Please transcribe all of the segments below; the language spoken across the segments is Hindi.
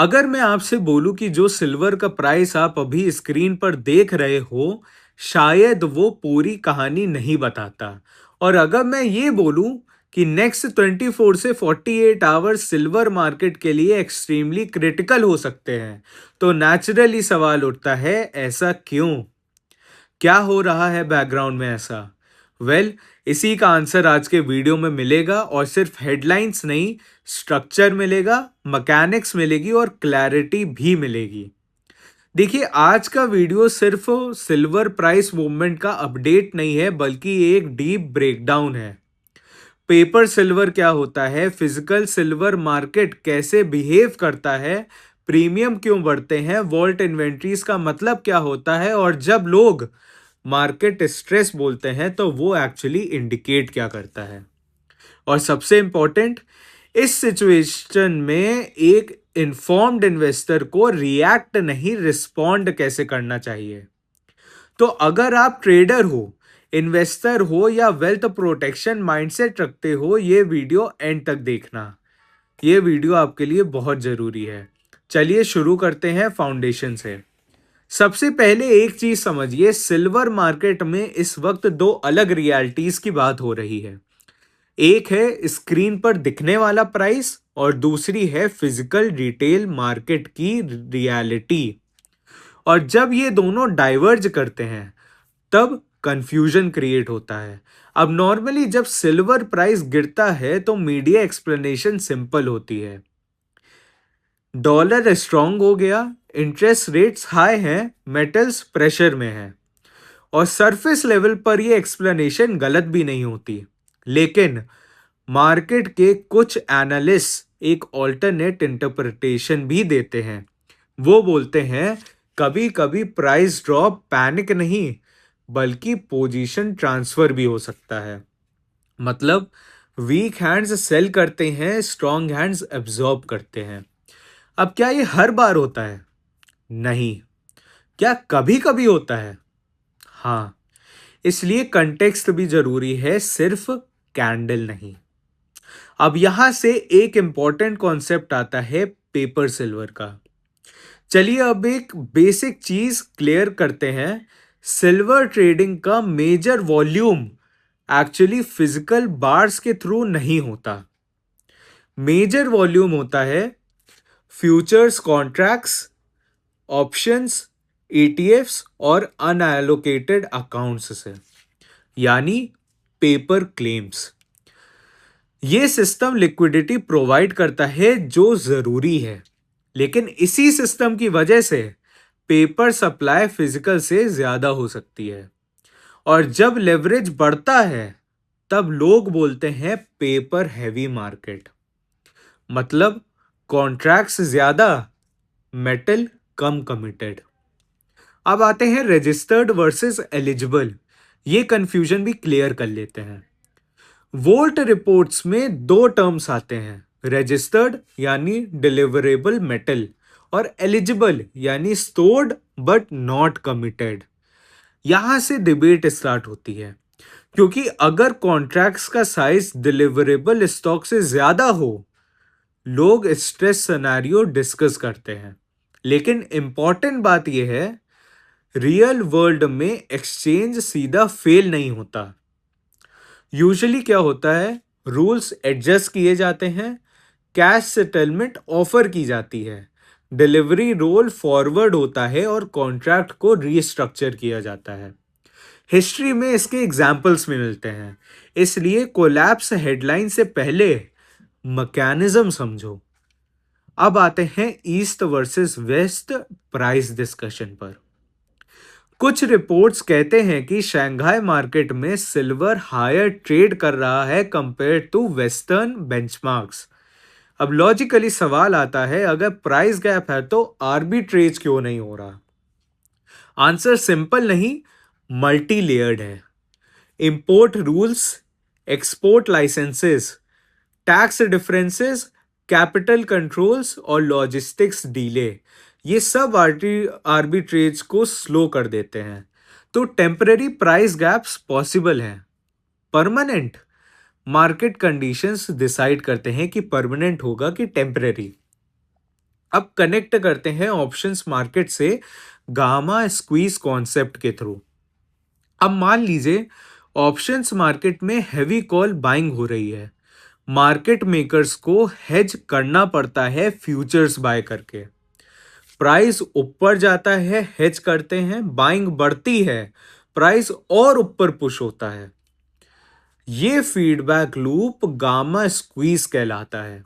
अगर मैं आपसे बोलूं कि जो सिल्वर का प्राइस आप अभी स्क्रीन पर देख रहे हो, शायद वो पूरी कहानी नहीं बताता। और अगर मैं ये बोलूं कि नेक्स्ट 24 से 48 आवर्स सिल्वर मार्केट के लिए एक्सट्रीमली क्रिटिकल हो सकते हैं, तो नेचुरली सवाल उठता है, ऐसा क्यों? क्या हो रहा है बैकग्राउंड में ऐसा? वेल, इसी का आंसर आज के वीडियो में मिलेगा और सिर्फ हेडलाइंस नहीं, स्ट्रक्चर मिलेगा, मैकेनिक्स मिलेगी और क्लैरिटी भी मिलेगी। देखिए, आज का वीडियो सिर्फ सिल्वर प्राइस मूवमेंट का अपडेट नहीं है, बल्कि एक डीप ब्रेकडाउन है। पेपर सिल्वर क्या होता है, फिजिकल सिल्वर मार्केट कैसे बिहेव करता है, प्रीमियम क्यों बढ़ते हैं, वॉल्ट इन्वेंट्रीज का मतलब क्या होता है, और जब लोग मार्केट स्ट्रेस बोलते हैं तो वो एक्चुअली इंडिकेट क्या करता है। और सबसे इंपॉर्टेंट, इस सिचुएशन में एक इन्फॉर्म्ड इन्वेस्टर को रिएक्ट नहीं, रिस्पॉन्ड कैसे करना चाहिए। तो अगर आप ट्रेडर हो, इन्वेस्टर हो या वेल्थ प्रोटेक्शन माइंडसेट रखते हो, ये वीडियो एंड तक देखना। ये वीडियो आपके लिए बहुत जरूरी है। चलिए शुरू करते हैं फाउंडेशन से। सबसे पहले एक चीज समझिए, सिल्वर मार्केट में इस वक्त दो अलग रियलिटीज की बात हो रही है। एक है स्क्रीन पर दिखने वाला प्राइस और दूसरी है फिजिकल रिटेल मार्केट की रियलिटी। और जब ये दोनों डाइवर्ज करते हैं तब कंफ्यूजन क्रिएट होता है। अब नॉर्मली जब सिल्वर प्राइस गिरता है तो मीडिया एक्सप्लेनेशन सिंपल होती है, डॉलर स्ट्रांग हो गया, इंटरेस्ट रेट्स हाई हैं, मेटल्स प्रेशर में हैं। और सरफेस लेवल पर यह एक्सप्लेनेशन गलत भी नहीं होती, लेकिन मार्केट के कुछ एनालिस्ट एक ऑल्टरनेट इंटरप्रिटेशन भी देते हैं। वो बोलते हैं कभी कभी प्राइस ड्रॉप पैनिक नहीं, बल्कि पोजीशन ट्रांसफर भी हो सकता है। मतलब वीक हैंड्स सेल करते हैं, स्ट्रॉन्ग हैंड्स एब्जॉर्ब करते हैं। अब क्या ये हर बार होता है? नहीं। क्या कभी कभी होता है? हाँ। इसलिए कंटेक्स्ट भी जरूरी है, सिर्फ कैंडल नहीं। अब यहां से एक इंपॉर्टेंट कॉन्सेप्ट आता है पेपर सिल्वर का। चलिए अब एक बेसिक चीज क्लियर करते हैं। सिल्वर ट्रेडिंग का major volume actually physical bars के थ्रू नहीं होता। मेजर वॉल्यूम होता है फ्यूचर्स कॉन्ट्रैक्ट्स, ऑप्शंस, ईटीएफ्स और अनएलोकेटेड अकाउंट्स से, यानी पेपर क्लेम्स। ये सिस्टम लिक्विडिटी प्रोवाइड करता है जो जरूरी है, लेकिन इसी सिस्टम की वजह से पेपर सप्लाई फिजिकल से ज्यादा हो सकती है। और जब लेवरेज बढ़ता है तब लोग बोलते हैं पेपर हैवी मार्केट। मतलब कॉन्ट्रैक्ट्स ज्यादा, मेटल कम कमिटेड। अब आते हैं रजिस्टर्ड वर्सेस एलिजिबल। ये कंफ्यूजन भी क्लियर कर लेते हैं। वोल्ट रिपोर्ट्स में दो टर्म्स आते हैं, रजिस्टर्ड यानी डिलीवरेबल मेटल और एलिजिबल यानी स्टोर्ड बट नॉट कमिटेड। यहां से डिबेट स्टार्ट होती है, क्योंकि अगर कॉन्ट्रैक्ट्स का साइज डिलीवरेबल स्टॉक से ज्यादा हो, लोग स्ट्रेस सिनेरियो डिस्कस करते हैं। लेकिन इंपॉर्टेंट बात यह है, रियल वर्ल्ड में एक्सचेंज सीधा फेल नहीं होता। यूजुअली क्या होता है, रूल्स एडजस्ट किए जाते हैं, कैश सेटलमेंट ऑफर की जाती है, डिलीवरी रोल फॉरवर्ड होता है और कॉन्ट्रैक्ट को रीस्ट्रक्चर किया जाता है। हिस्ट्री में इसके एग्जाम्पल्स में मिलते हैं, इसलिए कोलैप्स हेडलाइन से पहले मैकेनिज्म समझो। अब आते हैं east versus West price discussion पर। कुछ रिपोर्ट्स कहते हैं कि शंघाई मार्केट में सिल्वर हायर ट्रेड कर रहा है कंपेयर टू वेस्टर्न बेंचमार्क्स। अब लॉजिकली सवाल आता है, अगर प्राइस गैप है तो आर्बिट्रेज क्यों नहीं हो रहा? आंसर सिंपल नहीं, मल्टी लेयर्ड है। Import rules, export licences, tax differences, capital controls और लॉजिस्टिक्स डिले, ये सब आर्बिट्रेज को स्लो कर देते हैं। तो टेम्पररी प्राइस गैप्स पॉसिबल हैं, परमानेंट मार्केट कंडीशंस डिसाइड करते हैं कि परमानेंट होगा कि टेम्पररी। अब कनेक्ट करते हैं ऑप्शंस मार्केट से गामा स्क्वीज कॉन्सेप्ट के थ्रू। अब मान लीजिए ऑप्शंस मार्केट में हैवी कॉल बाइंग हो रही है। मार्केट मेकर्स को हेज करना पड़ता है फ्यूचर्स बाय करके। प्राइस ऊपर जाता है, हेज करते हैं, बाइंग बढ़ती है, प्राइस और ऊपर पुश होता है। ये फीडबैक लूप गामा स्क्वीज कहलाता है।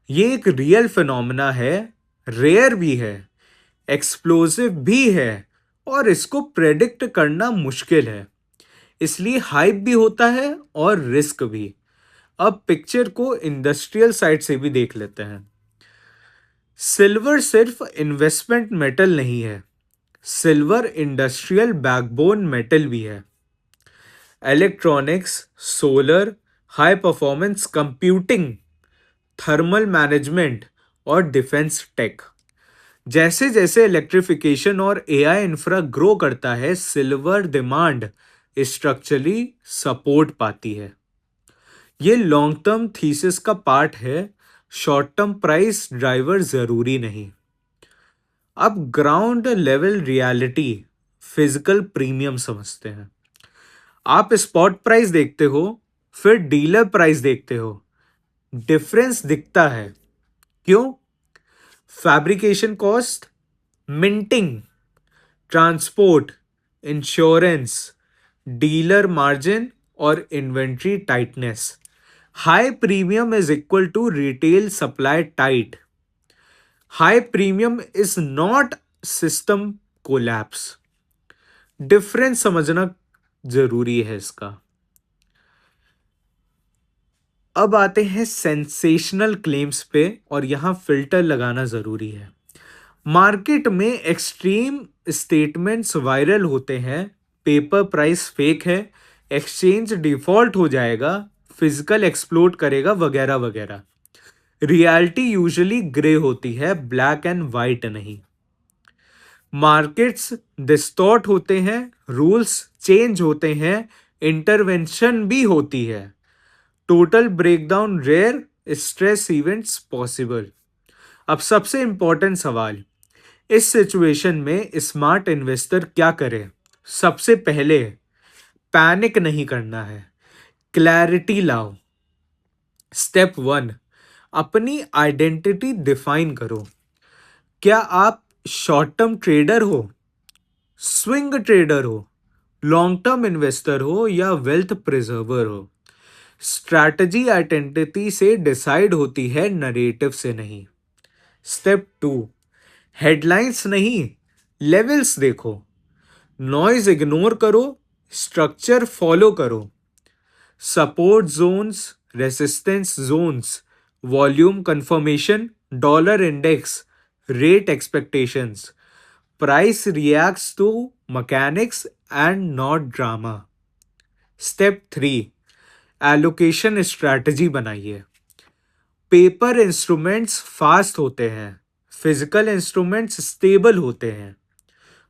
ये एक रियल फिनोमेना है, रेयर भी है, एक्सप्लोसिव भी है और इसको प्रेडिक्ट करना मुश्किल है। इसलिए हाइप भी होता है और रिस्क भी। अब पिक्चर को इंडस्ट्रियल साइड से भी देख लेते हैं। सिल्वर सिर्फ इन्वेस्टमेंट मेटल नहीं है, सिल्वर इंडस्ट्रियल बैकबोन मेटल भी है। Electronics, solar, high performance computing, thermal management और डिफेंस टेक। जैसे जैसे इलेक्ट्रिफिकेशन और एआई इंफ्रा ग्रो करता है, सिल्वर डिमांड स्ट्रक्चरली सपोर्ट पाती है। ये लॉन्ग टर्म थीसिस का पार्ट है, शॉर्ट टर्म प्राइस ड्राइवर जरूरी नहीं। अब ground level reality, physical premium समझते हैं। आप स्पॉट प्राइस देखते हो, फिर डीलर प्राइस देखते हो, डिफरेंस दिखता है। क्यों? Fabrication cost, minting, transport, insurance, dealer margin और inventory tightness. High premium is equal to retail supply tight. High premium is not system collapse. Difference समझना जरूरी है इसका। अब आते हैं सेंसेशनल क्लेम्स पे और यहां फिल्टर लगाना जरूरी है। मार्केट में एक्सट्रीम स्टेटमेंट्स वायरल होते हैं, पेपर प्राइस फेक है, एक्सचेंज डिफॉल्ट हो जाएगा, फिजिकल एक्सप्लोड करेगा वगैरह वगैरह। रियलिटी यूजुअली ग्रे होती है, ब्लैक एंड वाइट नहीं। मार्केट्स डिस्टॉर्ट होते हैं, रूल्स चेंज होते हैं, इंटरवेंशन भी होती है। Total breakdown rare, stress events possible. अब सबसे इंपॉर्टेंट सवाल, इस सिचुएशन में स्मार्ट इन्वेस्टर क्या करे? सबसे पहले पैनिक नहीं करना है, क्लैरिटी लाओ। स्टेप 1, अपनी आइडेंटिटी डिफाइन करो। क्या आप शॉर्ट टर्म ट्रेडर हो, स्विंग ट्रेडर हो, लॉन्ग टर्म इन्वेस्टर हो या वेल्थ प्रिजर्वर हो? स्ट्रैटेजी आइडेंटिटी से डिसाइड होती है, नरेटिव से नहीं। स्टेप 2, हेडलाइंस नहीं, लेवल्स देखो। नॉइज इग्नोर करो, स्ट्रक्चर फॉलो करो। Support zones, resistance zones, volume confirmation, dollar index, rate expectations. Price reacts to mechanics and not drama. Step 3, allocation strategy बनाइए। पेपर इंस्ट्रूमेंट्स फास्ट होते हैं, फिजिकल इंस्ट्रूमेंट्स स्टेबल होते हैं।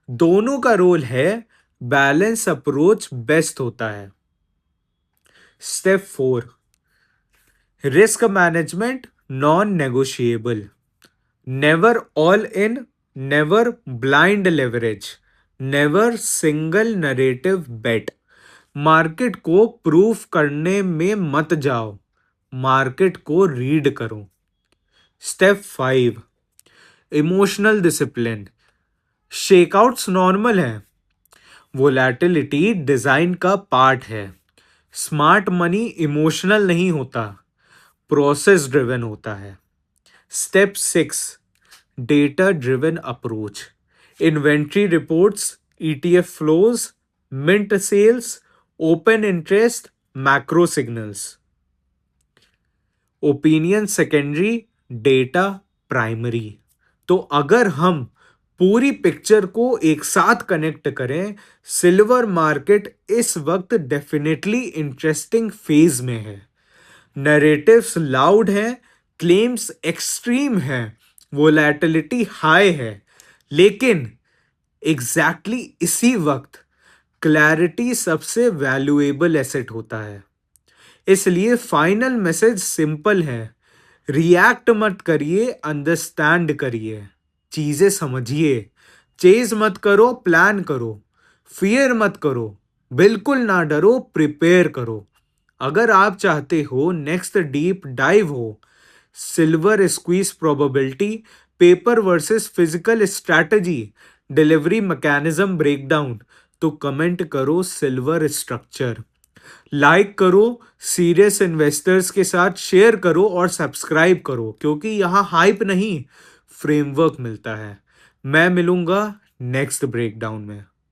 दोनों का रोल है, बैलेंस अप्रोच बेस्ट होता है। Step 4, risk management non negotiable. Never all in, never blind leverage, never single narrative bet. Market को प्रूफ करने में मत जाओ, मार्केट को रीड करो। Step 5, emotional discipline. Shakeouts normal है, वोलैटिलिटी डिजाइन का पार्ट है। स्मार्ट मनी इमोशनल नहीं होता, प्रोसेस ड्रिवन होता है। Step 6, data driven approach. Inventory reports, ETF flows, mint sales, open interest, macro signals. Opinion secondary, data primary. तो अगर हम पूरी पिक्चर को एक साथ कनेक्ट करें, सिल्वर मार्केट इस वक्त डेफिनेटली इंटरेस्टिंग फेज में है। नैरेटिव्स लाउड हैं, क्लेम्स एक्सट्रीम हैं, वोलैटिलिटी हाई है, लेकिन एग्जैक्टली इसी वक्त क्लैरिटी सबसे वैल्यूएबल एसेट होता है। इसलिए फाइनल मैसेज सिंपल है, रिएक्ट मत करिए, अंडरस्टैंड करिए, चीजें समझिए, चेज मत करो, प्लान करो, फियर मत करो, बिल्कुल ना डरो, प्रिपेयर करो। अगर आप चाहते हो नेक्स्ट डीप डाइव हो, silver squeeze probability, paper versus physical strategy, delivery mechanism breakdown, तो कमेंट करो सिल्वर स्ट्रक्चर, लाइक करो, सीरियस इन्वेस्टर्स के साथ शेयर करो और सब्सक्राइब करो, क्योंकि यहाँ हाइप नहीं, फ्रेमवर्क मिलता है। मैं मिलूंगा नेक्स्ट ब्रेकडाउन में।